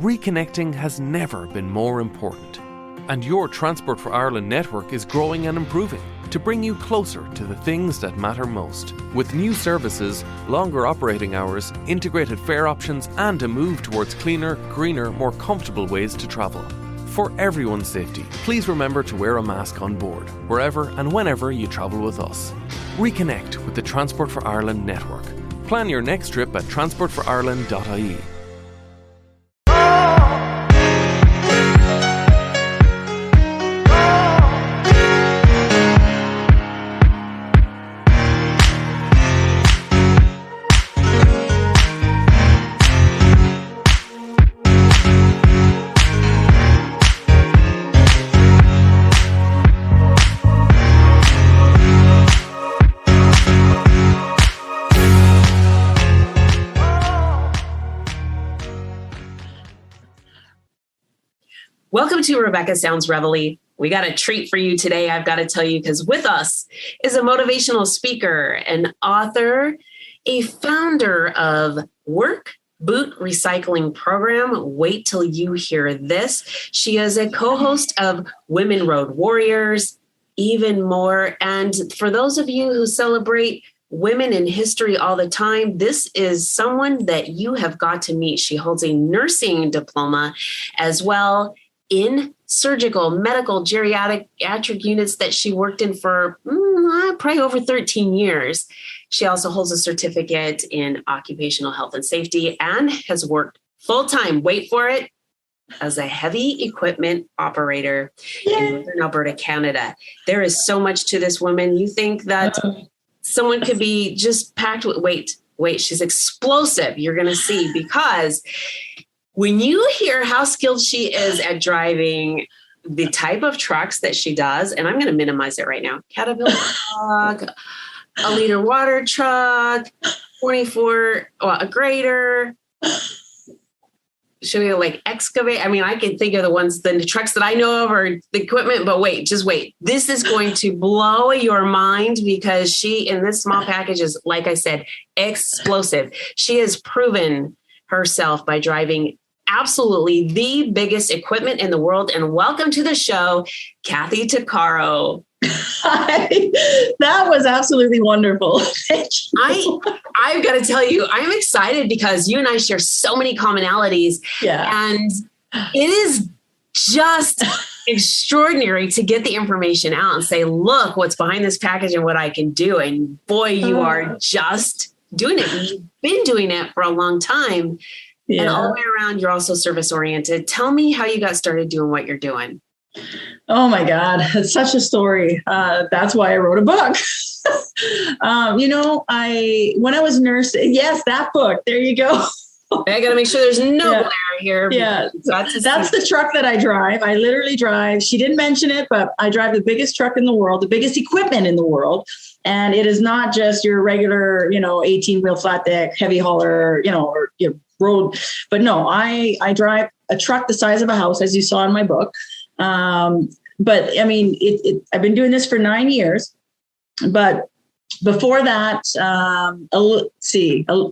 Reconnecting has never been more important. And your Transport for Ireland network is growing and improving to bring you closer to the things that matter most. With new services, longer operating hours, integrated fare options, and a move towards cleaner, greener, more comfortable ways to travel. For everyone's safety, please remember to wear a mask on board, wherever and whenever you travel with us. Reconnect with the Transport for Ireland network. Plan your next trip at transportforireland.ie. Welcome to Rebecca Sounds Reveille. We got a treat for you today, I've got to tell you, because with us is a motivational speaker, an author, a founder of Work Boot Recycling Program. Wait till you hear this. She is a co-host of Women Road Warriors, even more. And for those of you who celebrate women in history all the time, this is someone that you have got to meet. She holds a nursing diploma as well in surgical, medical, geriatric units that she worked in for probably over 13 years. She also holds a certificate in occupational health and safety and has worked full-time, wait for it, as a heavy equipment operator in Northern Alberta, Canada. There is so much to this woman. You think that someone could be just packed with, wait, she's explosive. You're going to see, because when you hear how skilled she is at driving the type of trucks that she does, and I'm going to minimize it right now, Caterpillar truck, a liter water truck, a grader, should we like excavate? I mean, I can think of the trucks that I know of or the equipment, but just wait. This is going to blow your mind, because she, in this small package, is, like I said, explosive. She has proven herself by driving absolutely the biggest equipment in the world. And welcome to the show, Kathy Tuccaro. Hi. That was absolutely wonderful. Thank you. I've got to tell you, I'm excited because you and I share so many commonalities. Yeah. And it is just extraordinary to get the information out and say, look, what's behind this package and what I can do. And boy, you are just doing it. You've been doing it for a long time. Yeah. And all the way around, you're also service-oriented. Tell me how you got started doing what you're doing. Oh, my God. It's such a story. That's why I wrote a book. When I was nursing, yes, that book. There you go. I got to make sure there's no glare here. Yeah, that's the truck that I drive. I literally drive. She didn't mention it, but I drive the biggest truck in the world, the biggest equipment in the world. And it is not just your regular, 18-wheel flat deck, heavy hauler, or road. But no, I drive a truck the size of a house, as you saw in my book. But I mean, I've been doing this for 9 years, but before that,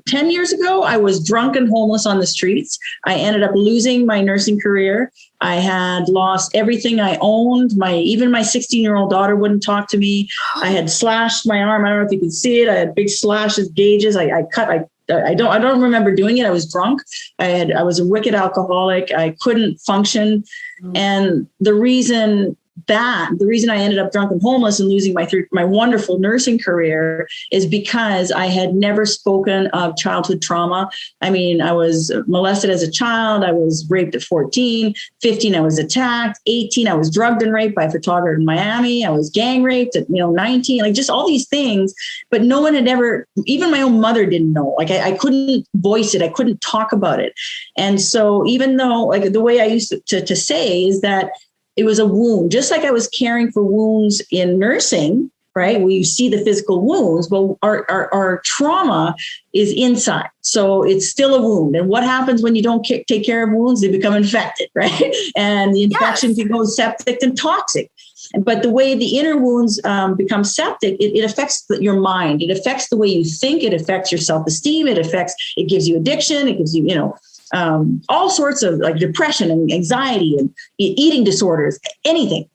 10 years ago, I was drunk and homeless on the streets. I ended up losing my nursing career. I had lost everything I owned. Even my 16-year-old daughter wouldn't talk to me. I had slashed my arm. I don't know if you can see it. I had big slashes, gauges. I don't remember doing it. I was drunk. I was a wicked alcoholic. I couldn't function. And the reason I ended up drunk and homeless and losing my wonderful nursing career is because I had never spoken of childhood trauma. I mean, I was molested as a child. I was raped at 14, 15, I was attacked, 18, I was drugged and raped by a photographer in Miami. I was gang raped at 19, like just all these things, but no one had ever, even my own mother didn't know. Like I couldn't voice it. I couldn't talk about it. And so even though, like, the way I used to say is that it was a wound, just like I was caring for wounds in nursing, right? Where you see the physical wounds, but our trauma is inside. So it's still a wound. And what happens when you don't take care of wounds? They become infected, right? And the infection can go septic and toxic. But the way the inner wounds become septic, it affects your mind. It affects the way you think. It affects your self-esteem. It gives you addiction. It gives you, all sorts of like depression and anxiety and eating disorders, anything.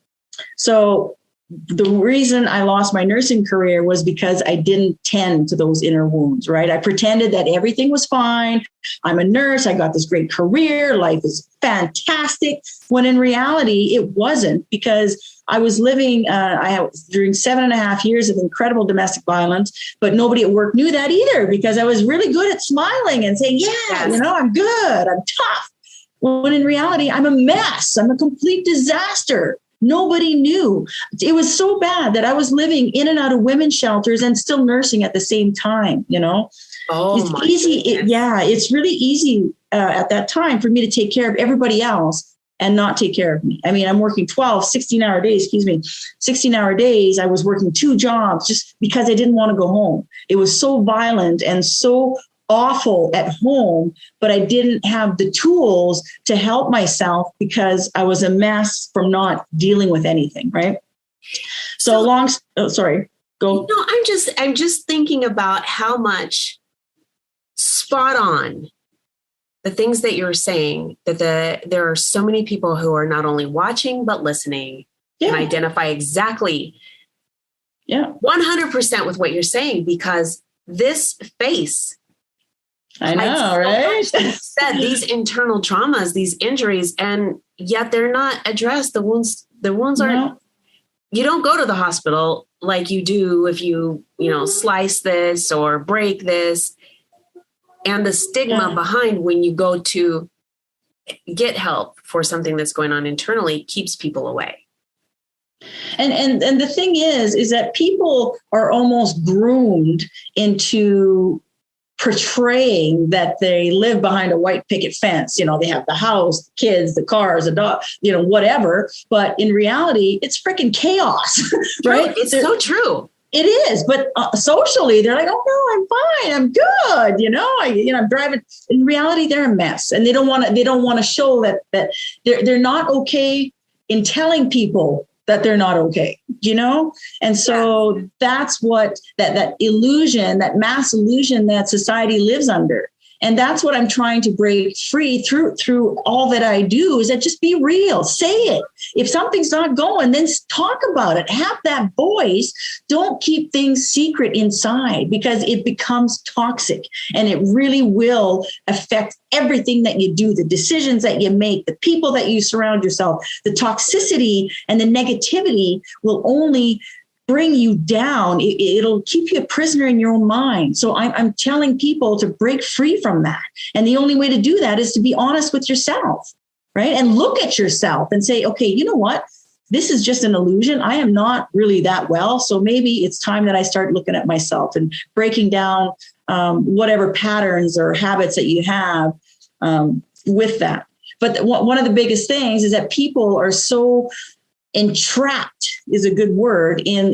So the reason I lost my nursing career was because I didn't tend to those inner wounds, right? I pretended that everything was fine. I'm a nurse. I got this great career. Life is fantastic. When in reality, it wasn't, because I was living, during 7.5 years of incredible domestic violence, but nobody at work knew that either, because I was really good at smiling and saying, I'm good, I'm tough. When in reality, I'm a mess. I'm a complete disaster. Nobody knew. It was so bad that I was living in and out of women's shelters and still nursing at the same time, Oh, it's easy. It's really easy at that time for me to take care of everybody else and not take care of me. I mean, I'm working 16-hour days. I was working 2 jobs just because I didn't want to go home. It was so violent and so awful at home, but I didn't have the tools to help myself because I was a mess from not dealing with anything. Right. Sorry, go. No, I'm just thinking about how much spot on the things that you're saying, that there are so many people who are not only watching, but listening and identify exactly 100% with what you're saying, because this face, I know, right? Said these internal traumas, these injuries, and yet they're not addressed. The wounds aren't, you don't go to the hospital like you do if you slice this or break this. And the stigma behind when you go to get help for something that's going on internally keeps people away. And the thing is that people are almost groomed into portraying that they live behind a white picket fence. They have the house, the kids, the cars, the dog, whatever. But in reality, it's freaking chaos, right? It's so true. It is. But socially, they're like, oh, no, I'm fine. I'm good. I'm driving. In reality, they're a mess. And they don't want to show that they're not okay in telling people that they're not okay, And so that's what that illusion, that mass illusion that society lives under. And that's what I'm trying to break free through all that I do, is that just be real, say it. If something's not going, then talk about it. Have that voice. Don't keep things secret inside, because it becomes toxic and it really will affect everything that you do, the decisions that you make, the people that you surround yourself. The toxicity and the negativity will only bring you down. It'll keep you a prisoner in your own mind. So I'm telling people to break free from that. And the only way to do that is to be honest with yourself, right? And look at yourself and say, okay, you know what? This is just an illusion. I am not really that well. So maybe it's time that I start looking at myself and breaking down whatever patterns or habits that you have with that. But one of the biggest things is that people are so entrapped, is a good word, in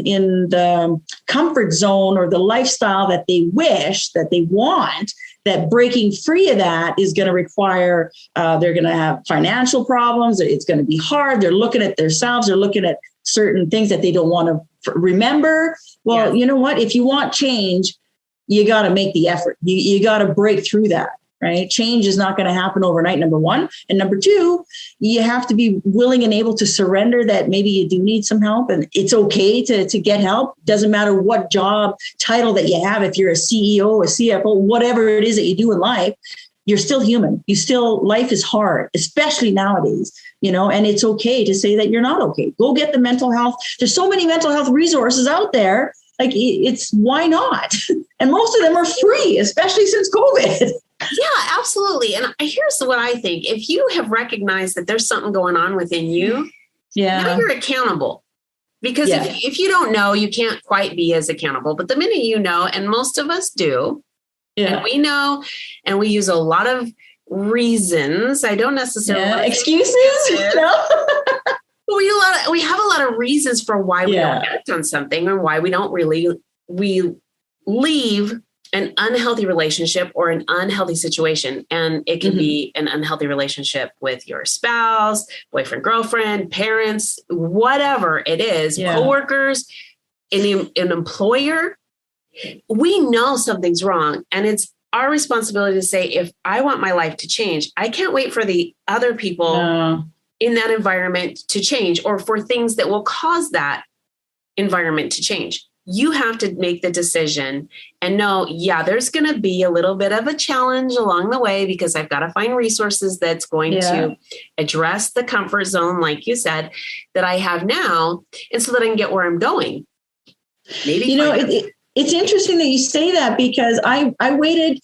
the comfort zone or the lifestyle that they wish, that they want, that breaking free of that is going to require, they're going to have financial problems. It's going to be hard. They're looking at themselves. They're looking at certain things that they don't want to remember. Well, you know what? If you want change, you got to make the effort. You got to break through that. Right? Change is not going to happen overnight, number one. And number two, you have to be willing and able to surrender that maybe you do need some help, and it's okay to get help. Doesn't matter what job title that you have. If you're a CEO, a CFO, whatever it is that you do in life, you're still human. Life is hard, especially nowadays, and it's okay to say that you're not okay. Go get the mental health. There's so many mental health resources out there. Like, why not? And most of them are free, especially since COVID. Yeah, absolutely. And here's what I think. If you have recognized that there's something going on within you, now you're accountable. Because if you don't know, you can't quite be as accountable. But the minute you know, and most of us do, and we know, and we use a lot of reasons. I don't necessarily excuses. But we have a lot of reasons for why we don't act on something, or why we don't we leave an unhealthy relationship or an unhealthy situation. And it can be an unhealthy relationship with your spouse, boyfriend, girlfriend, parents, whatever it is, coworkers, an employer. We know something's wrong, and it's our responsibility to say, if I want my life to change, I can't wait for the other people in that environment to change, or for things that will cause that environment to change. You have to make the decision and know, there's going to be a little bit of a challenge along the way, because I've got to find resources that's going to address the comfort zone, like you said, that I have now, and so that I can get where I'm going. Maybe, it's interesting that you say that, because I waited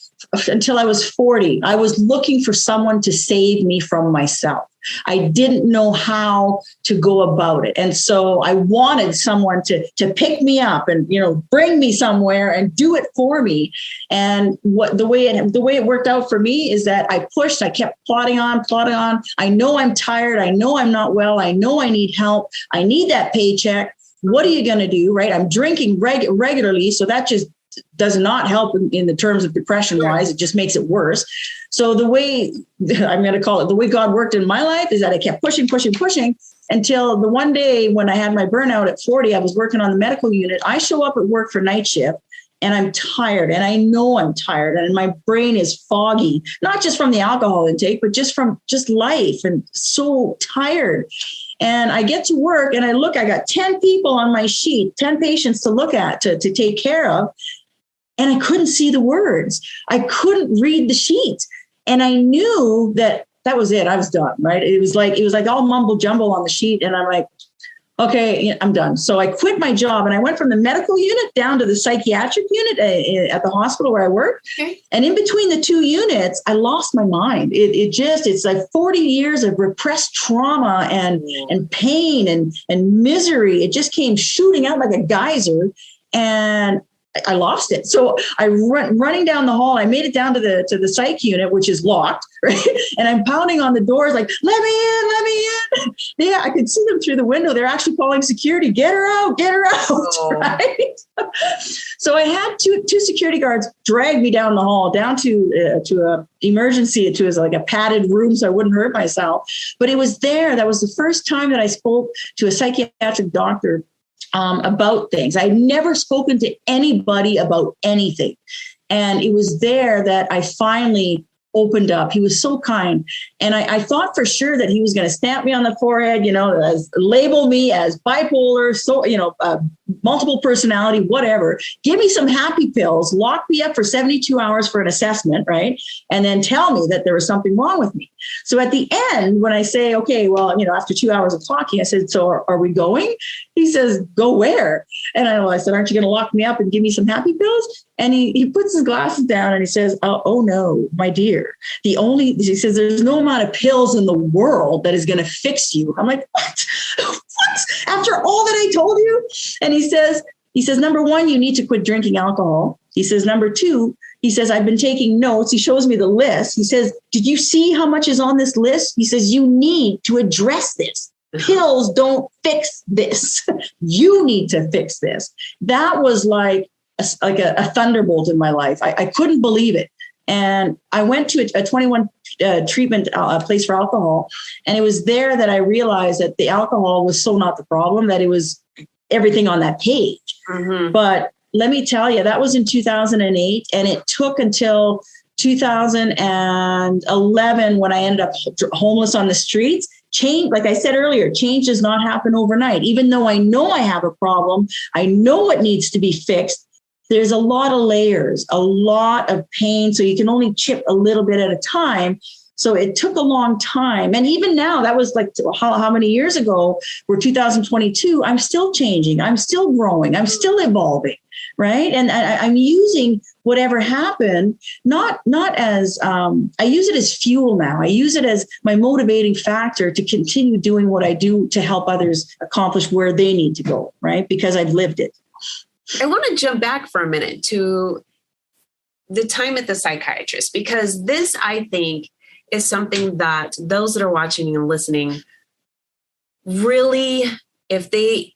until I was 40. I was looking for someone to save me from myself. I didn't know how to go about it. And so I wanted someone to pick me up and, bring me somewhere and do it for me. And the way it worked out for me is that I pushed, I kept plodding on. I know I'm tired. I know I'm not well. I know I need help. I need that paycheck. What are you going to do? Right. I'm drinking regularly. So that just does not help in the terms of depression wise. It just makes it worse. So the way I'm going to call it, the way God worked in my life is that I kept pushing until the one day when I had my burnout at 40, I was working on the medical unit. I show up at work for night shift and I'm tired, and I know I'm tired, and my brain is foggy, not just from the alcohol intake, but just from life, and so tired. And I get to work and I got 10 people on my sheet, 10 patients to look at, to take care of. And I couldn't see the words. I couldn't read the sheet. And I knew that was it. I was done, right? It was like all mumble jumble on the sheet. And I'm like, okay, I'm done. So I quit my job and I went from the medical unit down to the psychiatric unit at the hospital where I work. Okay. And in between the two units, I lost my mind. It's like 40 years of repressed trauma and pain and misery. It just came shooting out like a geyser, and I lost it. So I running down the hall. I made it down to the psych unit, which is locked, right? And I'm pounding on the doors like, let me in. Yeah, I could see them through the window. They're actually calling security. Get her out, right? So I had two security guards drag me down the hall, down to a emergency. It was like a padded room so I wouldn't hurt myself. But it was there. That was the first time that I spoke to a psychiatric doctor about things. I'd never spoken to anybody about anything. And it was there that I finally opened up. He was so kind. And I thought for sure that he was going to stamp me on the forehead, label me as bipolar, multiple personality, whatever. Give me some happy pills, lock me up for 72 hours for an assessment, right? And then tell me that there was something wrong with me. So at the end, when I say, okay, well, after 2 hours of talking, I said, so are we going? He says, go where? And I said, aren't you going to lock me up and give me some happy pills? And he puts his glasses down and he says, oh no, my dear. He says, there's no amount of pills in the world that is going to fix you. I'm like, what? After all that I told you? And he says, number one, you need to quit drinking alcohol. He says, number two, he says, I've been taking notes. He shows me the list. He says, did you see how much is on this list? He says, you need to address this. Pills don't fix this. You need to fix this. That was like a thunderbolt in my life. I couldn't believe it. And I went to a 21 treatment place for alcohol. And it was there that I realized that the alcohol was so not the problem, that it was everything on that page. Mm-hmm. But let me tell you, that was in 2008. And it took until 2011 when I ended up homeless on the streets. Change, like I said earlier, change does not happen overnight. Even though I know I have a problem, I know what needs to be fixed. There's a lot of layers, a lot of pain. So you can only chip a little bit at a time. So it took a long time. And even now, that was like how many years ago? We're 2022. I'm still changing. I'm still growing. I'm still evolving. Right. And I'm using whatever happened, not as I use it as fuel now. I use it as my motivating factor to continue doing what I do to help others accomplish where they need to go. Right. Because I've lived it. I want to jump back for a minute to the time at the psychiatrist, because this, I think, is something that those that are watching and listening really, if they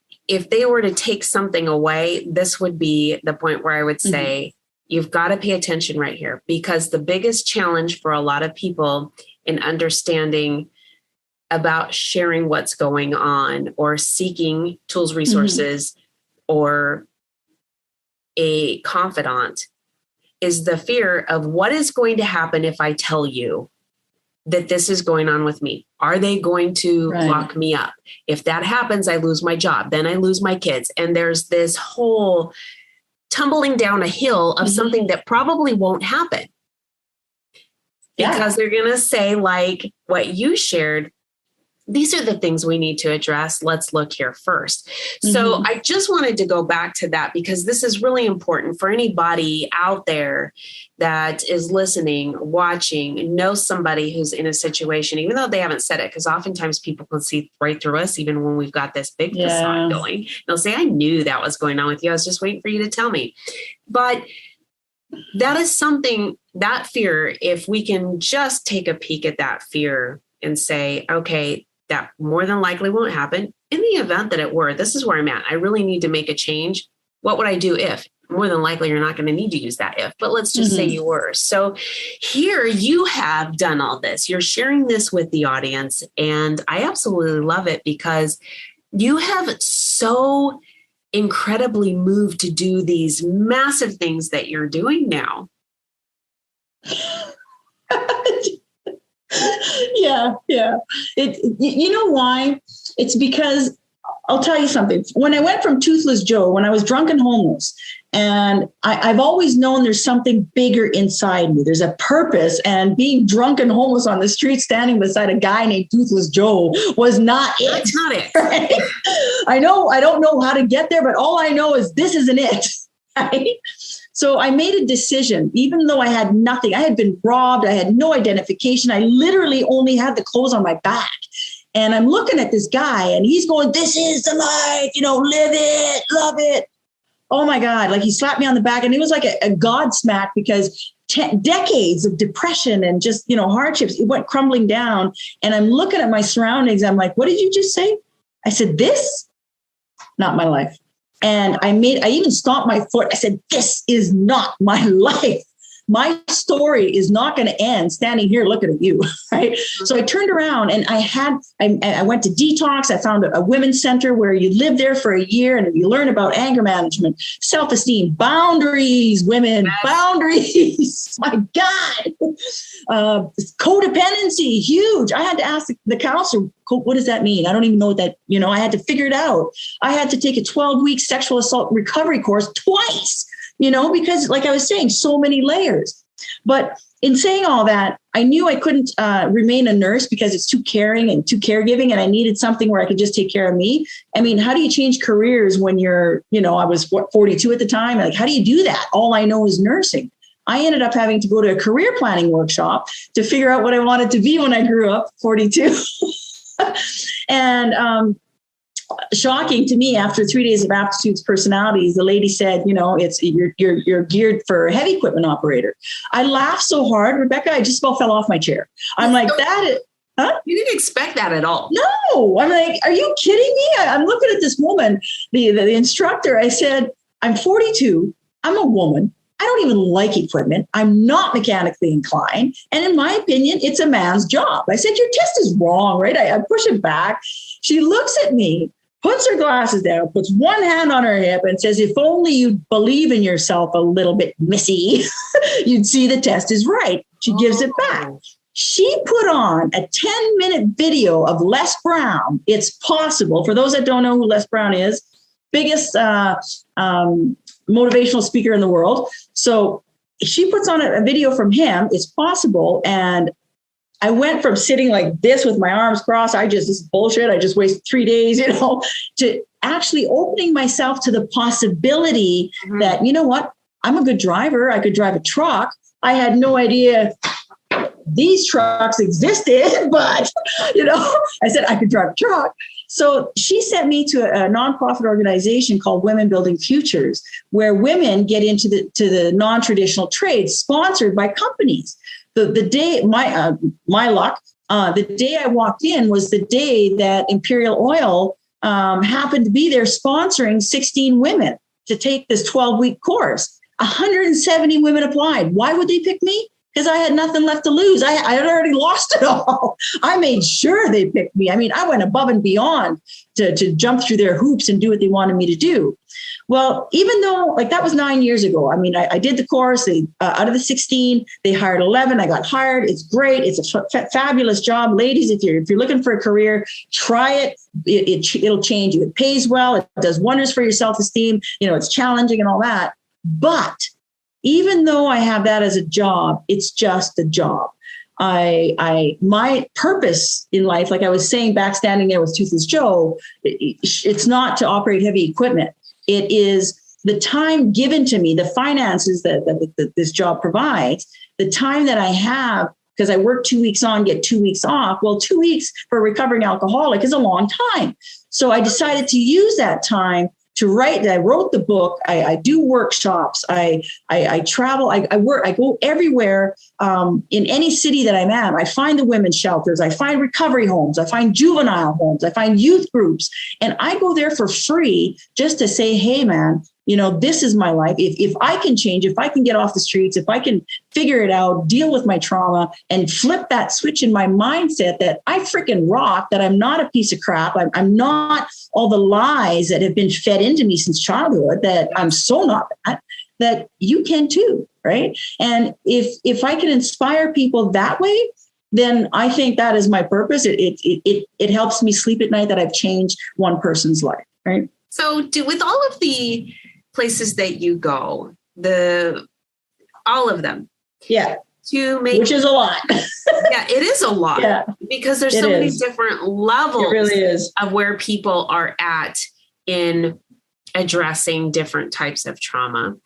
were to take something away, this would be the point where I would say, you've got to pay attention right here, because the biggest challenge for a lot of people in understanding about sharing what's going on or seeking tools, resources, or a confidant is the fear of what is going to happen if I tell you that this is going on with me. Are they going to lock me up? If that happens, I lose my job. Then I lose my kids. And there's this whole tumbling down a hill of something that probably won't happen. Because they're going to say, like what you shared, these are the things we need to address. Let's look here first. So I just wanted to go back to that because this is really important for anybody out there that is listening, watching, knows somebody who's in a situation, even though they haven't said it, because oftentimes people can see right through us, even when we've got this big facade going. They'll say, I knew that was going on with you. I was just waiting for you to tell me. But that is something, that fear, if we can just take a peek at that fear and say, okay, that more than likely won't happen. In the event that it were, this is where I'm at. I really need to make a change. What would I do if? More than likely, you're not going to need to use that if, but let's just say you were. So here you have done all this. You're sharing this with the audience. And I absolutely love it because you have so incredibly moved to do these massive things that you're doing now. Yeah. You know why? It's because I'll tell you something. When I went from Toothless Joe, when I was drunk and homeless, and I've always known there's something bigger inside me. There's a purpose, and being drunk and homeless on the street, standing beside a guy named Toothless Joe was not it. That's not it. Right? I don't know how to get there, but all I know is this isn't it. Right? So I made a decision, even though I had nothing. I had been robbed. I had no identification. I literally only had the clothes on my back. And I'm looking at this guy and he's going, this is the life, live it, love it. Oh my God. Like he slapped me on the back and it was like a God smack because decades of depression and just, hardships, it went crumbling down. And I'm looking at my surroundings. I'm like, what did you just say? I said, this, not my life. And I even stomped my foot. I said, this is not my life. My story is not going to end standing here looking at you. Right. So I turned around and I went to detox. I found a women's center where you live there for a year and you learn about anger management, self-esteem, boundaries, women, boundaries. My God. Codependency, huge. I had to ask the counselor, what does that mean? I don't even know what that, I had to figure it out. I had to take a 12-week sexual assault recovery course twice. Because like I was saying, so many layers. But in saying all that, I knew I couldn't remain a nurse because it's too caring and too caregiving. And I needed something where I could just take care of me. I mean, how do you change careers when you're, I was 42 at the time. Like, how do you do that? All I know is nursing. I ended up having to go to a career planning workshop to figure out what I wanted to be when I grew up, 42. And, shocking to me, after 3 days of aptitudes personalities, the lady said, it's you're geared for a heavy equipment operator. I laughed so hard, Rebecca, I just about fell off my chair. I'm like, that is, huh? You didn't expect that at all. No, I'm like, are you kidding me? I'm looking at this woman, the instructor. I said, I'm 42. I'm a woman. I don't even like equipment. I'm not mechanically inclined. And in my opinion, it's a man's job. I said, your test is wrong, right? I push it back. She looks at me, puts her glasses down, puts one hand on her hip and says, if only you'd believe in yourself a little bit, missy, you'd see the test is right. She gives it back. She put on a 10-minute video of Les Brown. It's possible. For those that don't know who Les Brown is, biggest motivational speaker in the world. So she puts on a video from him. It's possible. And I went from sitting like this with my arms crossed. This is bullshit. I just wasted 3 days, to actually opening myself to the possibility that, you know what? I'm a good driver. I could drive a truck. I had no idea these trucks existed, but, I said I could drive a truck. So she sent me to a nonprofit organization called Women Building Futures, where women get into the non-traditional trades sponsored by companies. The day, my luck, the day I walked in was the day that Imperial Oil happened to be there sponsoring 16 women to take this 12-week course. 170 women applied. Why would they pick me? because I had nothing left to lose. I had already lost it all. I made sure they picked me. I mean, I went above and beyond to jump through their hoops and do what they wanted me to do. Well, even though like that was 9 years ago, I mean, I did the course. They, out of the 16, they hired 11. I got hired. It's great. It's a fabulous job. Ladies, if you're looking for a career, try it. It'll change you. It pays well. It does wonders for your self-esteem. You know, it's challenging and all that. But even though I have that as a job, it's just a job. My purpose in life, like I was saying, back standing there with Toothless Joe, it's not to operate heavy equipment. It is the time given to me, the finances that this job provides, the time that I have, because I work 2 weeks on, get 2 weeks off. Well, 2 weeks for a recovering alcoholic is a long time. So I decided to use that time to write. I wrote the book. I do workshops. I travel. I work. I go everywhere in any city that I'm at. I find the women's shelters. I find recovery homes. I find juvenile homes. I find youth groups, and I go there for free just to say, "Hey, man, you know, this is my life. If I can change, if I can get off the streets, if I can figure it out, deal with my trauma, and flip that switch in my mindset that I freaking rock, that I'm not a piece of crap. I'm not all the lies that have been fed into me since childhood, that I'm so not that you can too, right? And if I can inspire people that way, then I think that is my purpose. It helps me sleep at night that I've changed one person's life, right? So with all of the places that you go, all of them. Yeah. Which is a lot. Yeah, it is a lot. Yeah, because there's so many different levels it really is. Of where people are at in addressing different types of trauma.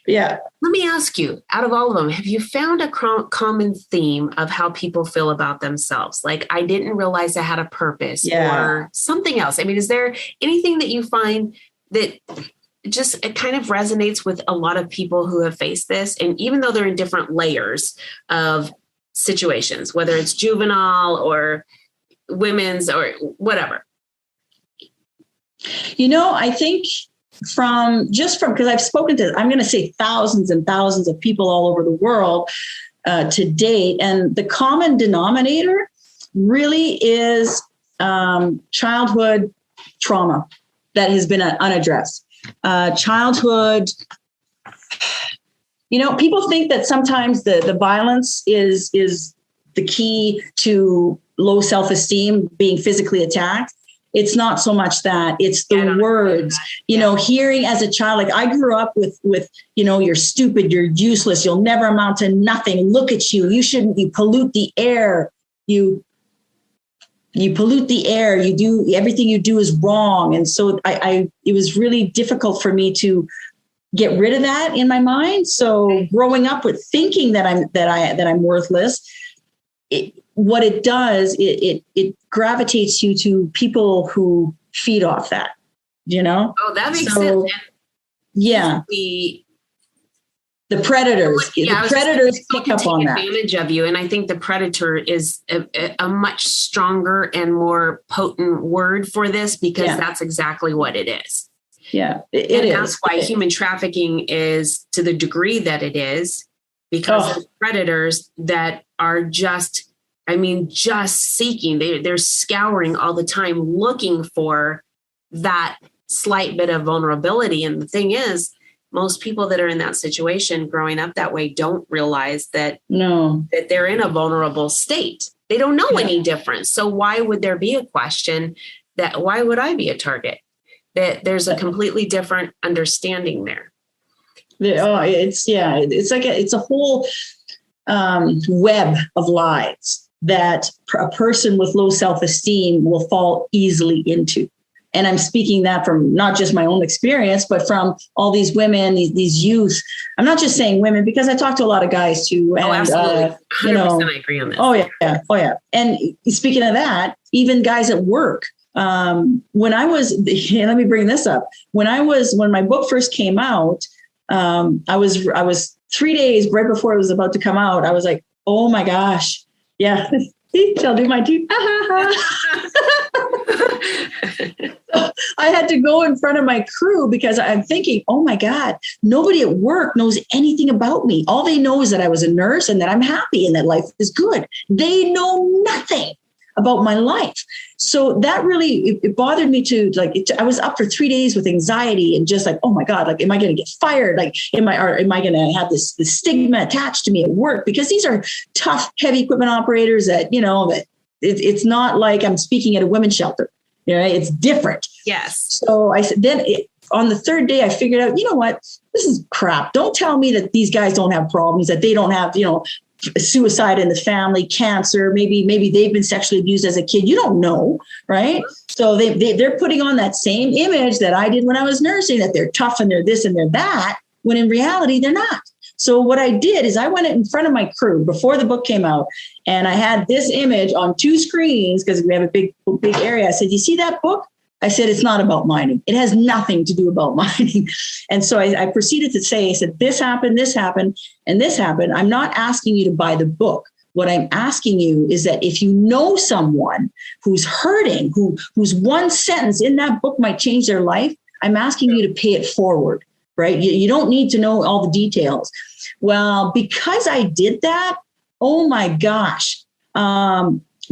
Yeah. Let me ask you, out of all of them, have you found a common theme of how people feel about themselves? Like, I didn't realize I had a purpose or something else. I mean, is there anything that you find that just it kind of resonates with a lot of people who have faced this? And even though they're in different layers of situations, whether it's juvenile or women's or whatever. You know, I think because I've spoken to, I'm going to say thousands and thousands of people all over the world to date. And the common denominator really is childhood trauma that has been unaddressed. Childhood, you know, people think that sometimes the violence is the key to low self-esteem, being physically attacked. It's not so much that, it's the words, you know, hearing as a child. Like I grew up with, you know, you're stupid, you're useless, you'll never amount to nothing. Look at you. You pollute the air. You pollute the air. You do everything you do is wrong. And so it was really difficult for me to get rid of that in my mind. So growing up with thinking that I'm worthless, what it does, it gravitates you to people who feed off that, you know? Oh, that makes sense. Yeah. The predators, predators pick up on that. Advantage of you. And I think the predator is a much stronger and more potent word for this, because that's exactly what it is. Yeah, it is. That's why human trafficking is to the degree that it is, because of predators that are just seeking, they're scouring all the time, looking for that slight bit of vulnerability. And the thing is, most people that are in that situation growing up that way don't realize that they're in a vulnerable state. They don't know any difference. So why would there be a question that why would I be a target? That there's a completely different understanding there. It's a whole web of lies that a person with low self-esteem will fall easily into. And I'm speaking that from not just my own experience, but from all these women, these youth. I'm not just saying women, because I talk to a lot of guys too. And, absolutely. 100% I agree on this. Oh yeah. And speaking of that, even guys at work. When I was, let me bring this up. When my book first came out, I was 3 days right before it was about to come out. I was like, oh my gosh. Yeah. I'll do my teeth. I I had to go in front of my crew because I'm thinking, oh my God, nobody at work knows anything about me. All they know is that I was a nurse and that I'm happy and that life is good. They know nothing about my life. So that really, it bothered me to I was up for 3 days with anxiety and just like, oh my God, like, am I going to get fired? Like, am I going to have this stigma attached to me at work? Because these are tough, heavy equipment operators that, that it's not like I'm speaking at a women's shelter. It's different. Yes. So I said, on the third day, I figured out, you know what, this is crap. Don't tell me that these guys don't have problems, that they don't have, suicide in the family, cancer, maybe they've been sexually abused as a kid. You don't know, right? So they're putting on that same image that I did when I was nursing, that they're tough and they're this and they're that, when in reality, they're not. So what I did is I went in front of my crew before the book came out, and I had this image on 2 screens because we have a big area. I said, you see that book? I said, it's not about mining. It has nothing to do about mining. And so I proceeded to say, I said, this happened, and this happened. I'm not asking you to buy the book. What I'm asking you is that if you know someone who's hurting, whose one sentence in that book might change their life, I'm asking you to pay it forward, right? You don't need to know all the details. Well, because I did that, oh my gosh,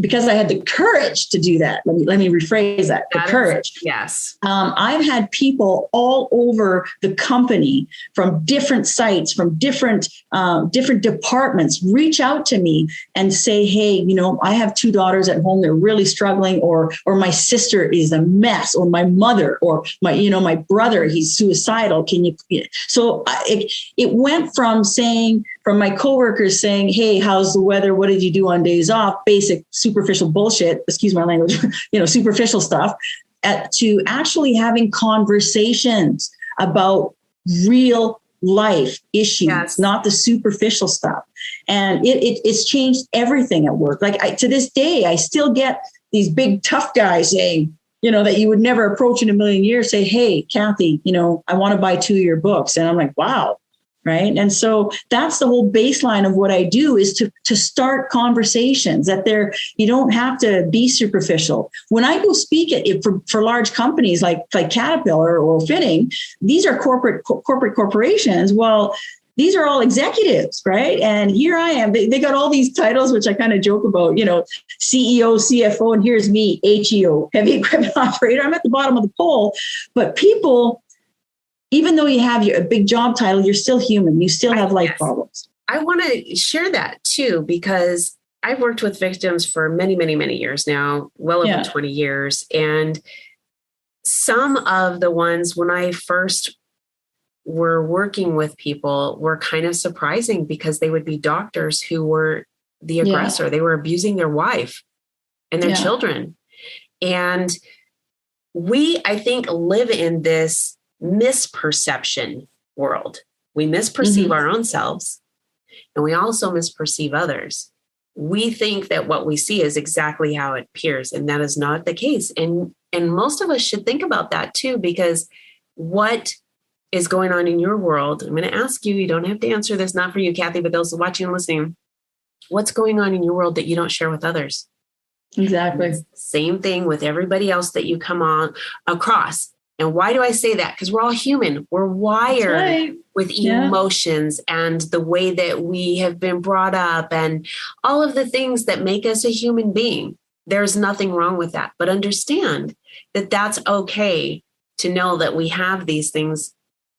because I had the courage to do that. Let me rephrase that. The courage. Yes. I've had people all over the company from different sites, from different departments reach out to me and say, hey, I have 2 daughters at home. They're really struggling, or my sister is a mess, or my mother, or my brother, he's suicidal. Can you? So it went from my coworkers saying, hey, how's the weather? What did you do on days off? Basic superficial bullshit, excuse my language, superficial stuff, to actually having conversations about real life issues, yes, not the superficial stuff. And it's changed everything at work. Like to this day, I still get these big tough guys saying, that you would never approach in a million years, say, hey, Kathy, I want to buy 2 of your books. And I'm like, wow. Right. And so that's the whole baseline of what I do, is to start conversations that you don't have to be superficial. When I go speak for large companies like Caterpillar or Fitting, these are corporate corporations. Well, these are all executives, right? And here I am. They got all these titles, which I kind of joke about, CEO, CFO, and here's me, HEO, heavy equipment operator. I'm at the bottom of the pole, but people, even though you have a big job title, you're still human. You still have life problems. I want to share that too, because I've worked with victims for many, many, many years now, well over 20 years. And some of the ones when I first were working with people were kind of surprising, because they would be doctors who were the aggressor. They were abusing their wife and their children. And we, I think, live in this misperception world. We misperceive our own selves, and we also misperceive others. We think that what we see is exactly how it appears, and that is not the case. And most of us should think about that too, because what is going on in your world? I'm going to ask you, you don't have to answer this, not for you, Kathy, but those watching and listening. What's going on in your world that you don't share with others? Exactly. Same thing with everybody else that you come on across. And why do I say that? Because we're all human. We're wired with emotions and the way that we have been brought up and all of the things that make us a human being. There's nothing wrong with that. But understand that that's okay to know that we have these things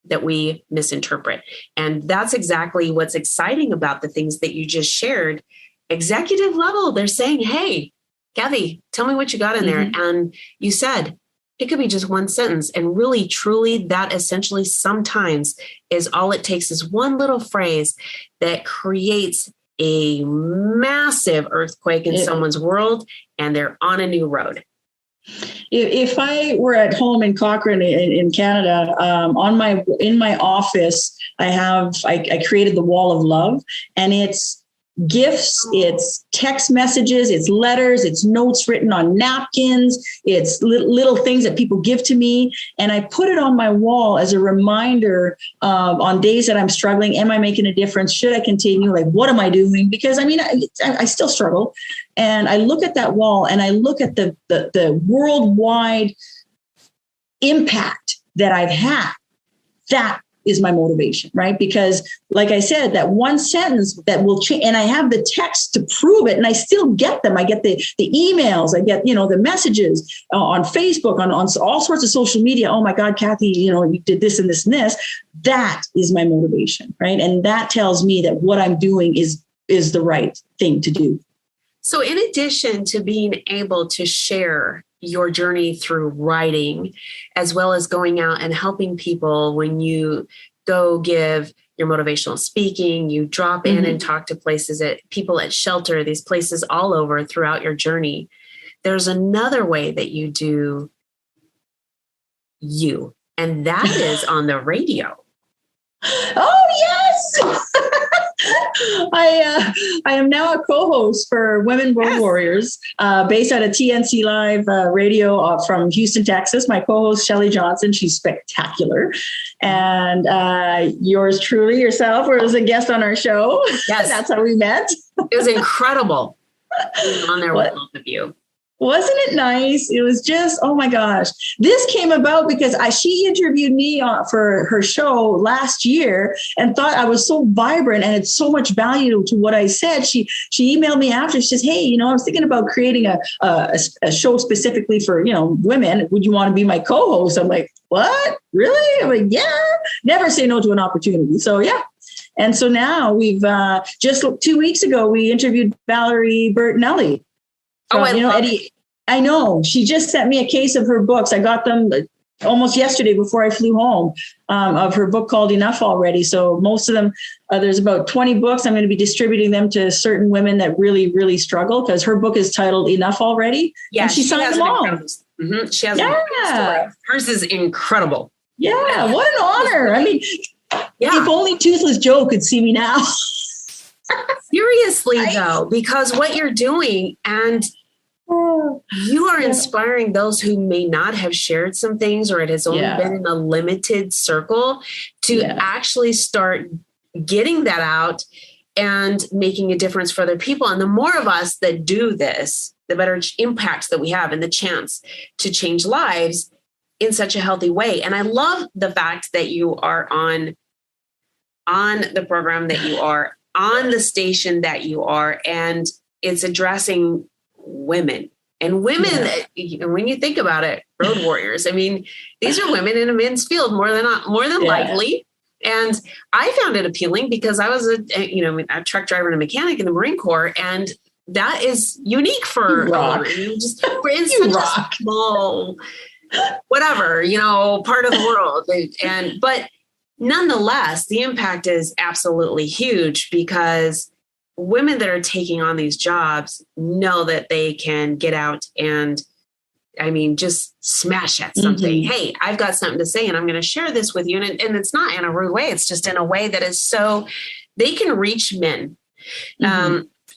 that we misinterpret. And that's exactly what's exciting about the things that you just shared. Executive level, they're saying, hey, Kathy, tell me what you got in there. And you said, it could be just one sentence. And really, truly, that essentially sometimes is all it takes, is one little phrase that creates a massive earthquake in someone's world, and they're on a new road. If I were at home in Cochrane in Canada, in my office, I created the wall of love, and it's gifts, it's text messages, it's letters, it's notes written on napkins, it's little things that people give to me. And I put it on my wall as a reminder on days that I'm struggling. Am I making a difference? Should I continue? Like, what am I doing? Because I still struggle. And I look at that wall and I look at the worldwide impact that I've had, that is my motivation, right? Because like I said, that one sentence that will change, and I have the text to prove it, and I still get them. I get the emails, I get, the messages on Facebook, on all sorts of social media. Oh my God, Kathy, you did this and this and this. That is my motivation, right? And that tells me that what I'm doing is the right thing to do. So in addition to being able to share your journey through writing, as well as going out and helping people when you go give your motivational speaking, you drop in and talk to people at shelter, these places all over throughout your journey. There's another way that you do you, and that is on the radio. Oh, yes. I am now a co-host for Women Road Warriors, based out of TNC Live Radio from Houston, Texas. My co-host, Shelly Johnson, she's spectacular. And yours truly, yourself, was a guest on our show. Yes. That's how we met. It was incredible being on there with both of you. Wasn't it nice? It was just, oh my gosh. This came about because she interviewed me for her show last year and thought I was so vibrant and had so much value to what I said. She emailed me after. She says, hey, I was thinking about creating a show specifically for, women. Would you want to be my co-host? I'm like, what? Really? I'm like, yeah. Never say no to an opportunity. So yeah. And so now we've just 2 weeks ago, we interviewed Valerie Bertinelli. Eddie. I know. She just sent me a case of her books. I got them almost yesterday before I flew home, of her book called Enough Already. So most of them, there's about 20 books. I'm going to be distributing them to certain women that really, really struggle, because her book is titled Enough Already. Yeah, and she signed them all. She has a hers is incredible. Yeah, what an honor. I mean, if only Toothless Joe could see me now. Seriously, though, because what you're doing, and you are inspiring those who may not have shared some things, or it has only been in a limited circle, to actually start getting that out and making a difference for other people. And the more of us that do this, the better impacts that we have and the chance to change lives in such a healthy way. And I love the fact that you are on the program that you are, on the station that you are, and it's addressing women. And women, when you think about it, road warriors, I mean, these are women in a men's field more than likely. And I found it appealing because I was a truck driver and a mechanic in the Marine Corps, and that is unique for we're in such a small, part of the world. But nonetheless, the impact is absolutely huge, because women that are taking on these jobs know that they can get out and, just smash at something. Hey, I've got something to say and I'm going to share this with you. And it's not in a rude way. It's just in a way that is so they can reach men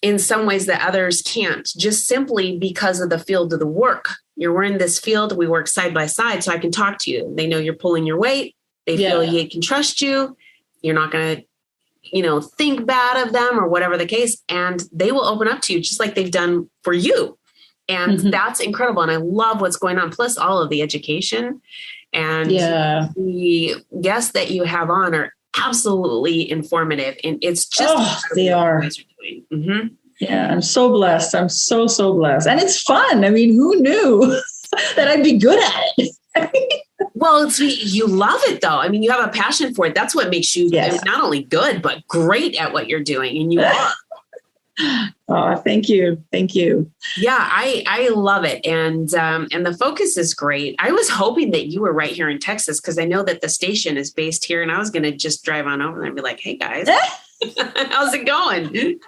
in some ways that others can't, just simply because of the field of the work. We're in this field. We work side by side, so I can talk to you. They know you're pulling your weight. They feel you can trust you. You're not going to, think bad of them or whatever the case. And they will open up to you just like they've done for you. And that's incredible. And I love what's going on. Plus all of the education and the guests that you have on are absolutely informative. And it's just, they are. Yeah, I'm so blessed. I'm so, so blessed. And it's fun. I mean, who knew that I'd be good at it? Well, you love it, though. I mean, you have a passion for it. That's what makes you not only good, but great at what you're doing. And you are. Oh, thank you. Thank you. Yeah, I love it. And the focus is great. I was hoping that you were right here in Texas, because I know that the station is based here, and I was going to just drive on over there and be like, hey, guys, how's it going?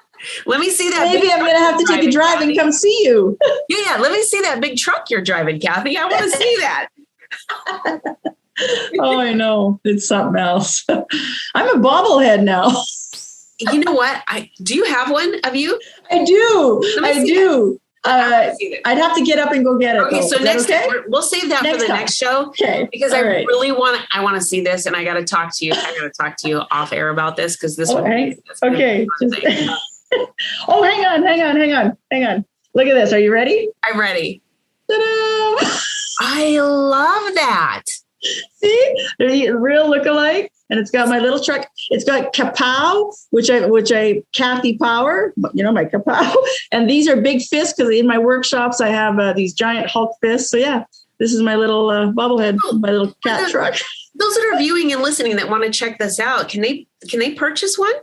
Let me see that. Maybe I'm going to have to take a drive and come see you. Yeah. Let me see that big truck you're driving, Kathy. I want to see that. Oh, I know. It's something else. I'm a bobblehead now. You know what? Do you have one of you? I do. I'd have to get up and go get it. Okay, so we'll save that for the next show. Okay. Because I want to see this, and I got to talk to you. I got to talk to you off air about this, because this one. Okay. Oh, hang on. Look at this. Are you ready? I'm ready. Ta-da! I love that. See, they're real lookalike. And it's got my little truck. It's got kapow, which I Kathy Power, my kapow. And these are big fists because in my workshops I have these giant Hulk fists. So yeah, this is my little bobblehead, my little cat truck. Those that are viewing and listening that want to check this out, can they purchase one?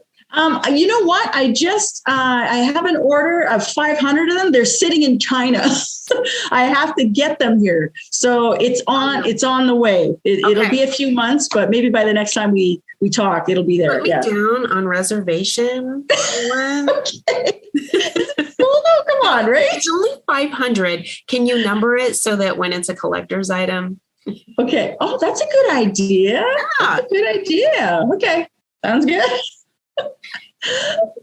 You know what? I just I have an order of 500 of them. They're sitting in China. I have to get them here. So it's on the way. It'll be a few months, but maybe by the next time we talk, it'll be there. Put me down on reservation. Okay. Well, no, come on, right? It's only 500. Can you number it so that when it's a collector's item? Okay. Oh, that's a good idea. Yeah. That's a good idea. Okay. Sounds good. So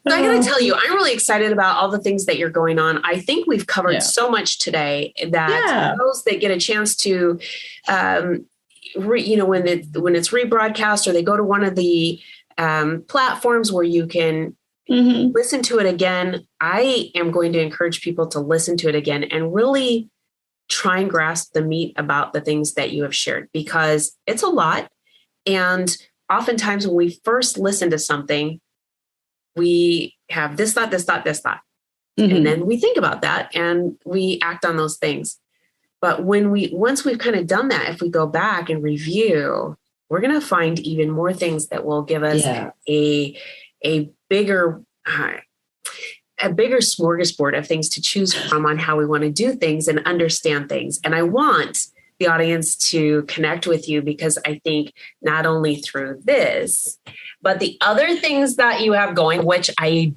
I got to tell you, I'm really excited about all the things that you're going on. I think we've covered so much today that those that get a chance to, when it's rebroadcast or they go to one of the platforms where you can listen to it again, I am going to encourage people to listen to it again and really try and grasp the meat about the things that you have shared, because it's a lot. And oftentimes when we first listen to something, we have this thought. And then we think about that and we act on those things. But once we've kind of done that, if we go back and review, we're going to find even more things that will give us a bigger smorgasbord of things to choose from on how we want to do things and understand things. And I want the audience to connect with you, because I think not only through this, but the other things that you have going, which I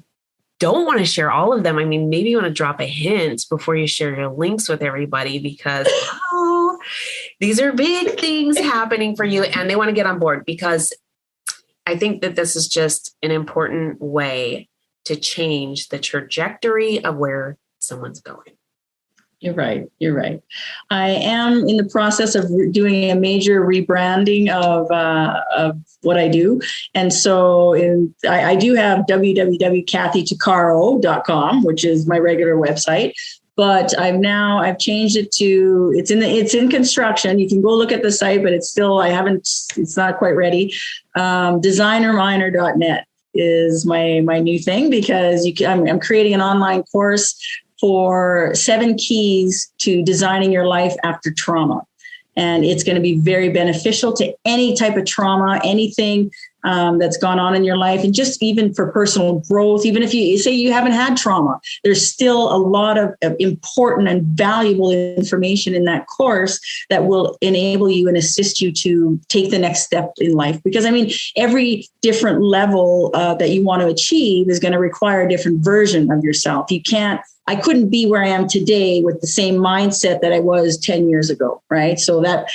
don't want to share all of them. I mean, maybe you want to drop a hint before you share your links with everybody, because these are big things happening for you and they want to get on board, because I think that this is just an important way to change the trajectory of where someone's going. You're right. I am in the process of doing a major rebranding of what I do. And so I do have www.kmtuccaro.com, which is my regular website. But I've changed it to, it's in construction. You can go look at the site, but it's not quite ready. Designerminor.net is my new thing, because I'm creating an online course for 7 keys to designing your life after trauma. And it's going to be very beneficial to any type of trauma, anything that's gone on in your life. And just even for personal growth, even if you say you haven't had trauma, there's still a lot of important and valuable information in that course that will enable you and assist you to take the next step in life. Because I mean, every different level that you want to achieve is going to require a different version of yourself. I couldn't be where I am today with the same mindset that I was 10 years ago, right? So that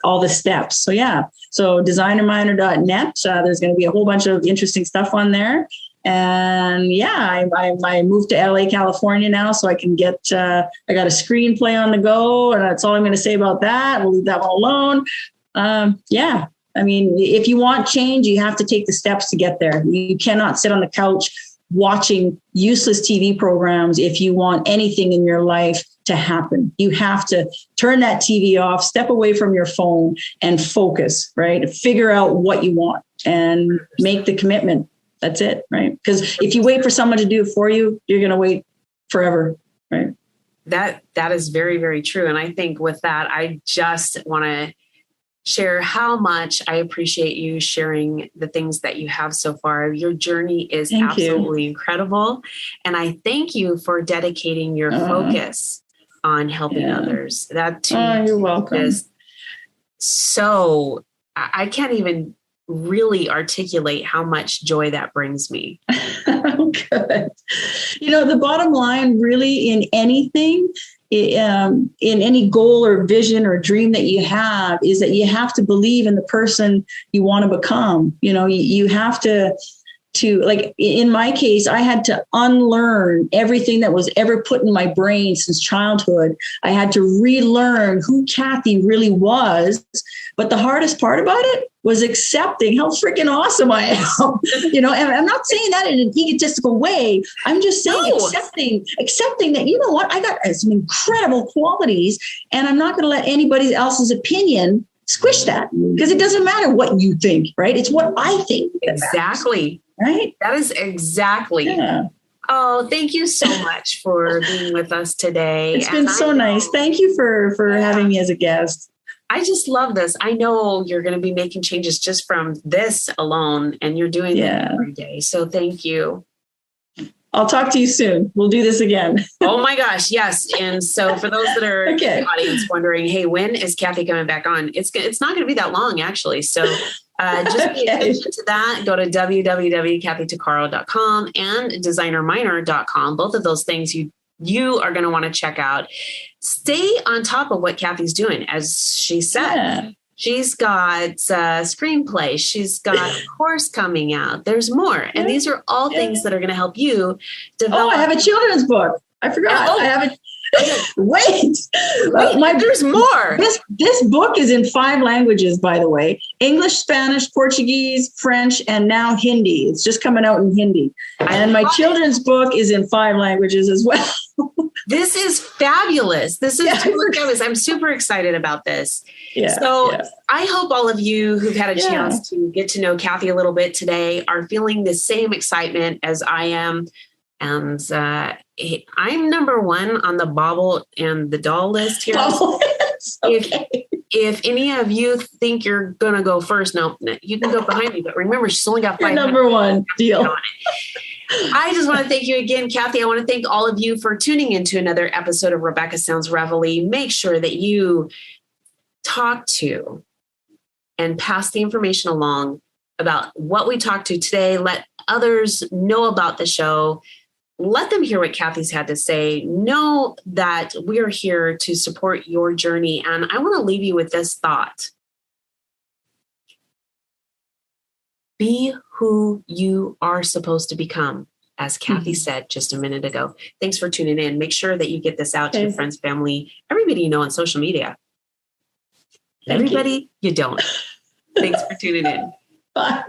all the steps. So yeah, so designerminor.net, there's going to be a whole bunch of interesting stuff on there. And yeah, I moved to LA, California now, so I can I got a screenplay on the go, and that's all I'm going to say about that. We'll leave that one alone. Yeah, I mean, if you want change, you have to take the steps to get there. You cannot sit on the couch watching useless TV programs if you want anything in your life to happen. You have to turn that TV off, step away from your phone and focus, right? Figure out what you want and make the commitment. That's it, right? Because if you wait for someone to do it for you, you're going to wait forever, right? That is very, very true. And I think with that, I just want to share how much I appreciate you sharing the things that you have so far. Your journey is absolutely incredible. And I thank you for dedicating your focus on helping others. That too you're welcome. Is so, I can't even really articulate how much joy that brings me. Good. The bottom line really in anything, in any goal or vision or dream that you have, is that you have to believe in the person you want to become. You have to to, like, in my case, I had to unlearn everything that was ever put in my brain since childhood. I had to relearn who Kathy really was. But the hardest part about it was accepting how freaking awesome I am. And I'm not saying that in an egotistical way. I'm just saying accepting that, you know what, I got some incredible qualities, and I'm not going to let anybody else's opinion squish that, because it doesn't matter what you think, right? It's what I think. Exactly. Right? That is exactly. Yeah. Oh, thank you so much for being with us today. It's been so nice. Thank you for having me as a guest. I just love this. I know you're going to be making changes just from this alone, and you're doing that every day. So thank you. I'll talk to you soon. We'll do this again. Oh my gosh. Yes. And so for those that are in the audience wondering, hey, when is Kathy coming back on? It's not going to be that long, actually. So just pay attention to that. Go to www.kmtuccaro.com and designerminor.com. Both of those things you are going to want to check out. Stay on top of what Kathy's doing. As she said, she's got screenplay. She's got a course coming out. There's more. And these are all things that are going to help you develop. Oh, I have a children's book. I forgot. I have it. Wait, there's more. This book is in 5 languages, by the way: English, Spanish, Portuguese, French, and now Hindi. It's just coming out in Hindi. And my children's book is in 5 languages as well. This is fabulous. This is fabulous. I'm super excited about this. I hope all of you who've had a chance to get to know Kathy a little bit today are feeling the same excitement as I am. And I'm number 1 on the bobble and the doll list here. If any of you think you're going to go first, no, you can go behind me. But remember, she's only got 5. Number 1 deal. I just want to thank you again, Kathy. I want to thank all of you for tuning into another episode of Rebecca Sounds Reveille. Make sure that you talk to and pass the information along about what we talked to today. Let others know about the show. Let them hear what Kathy's had to say. Know that we are here to support your journey. And I want to leave you with this thought. Be who you are supposed to become, as Kathy said just a minute ago. Thanks for tuning in. Make sure that you get this out to your friends, family, everybody you know on social media. Everybody you don't. Thanks for tuning in. Bye.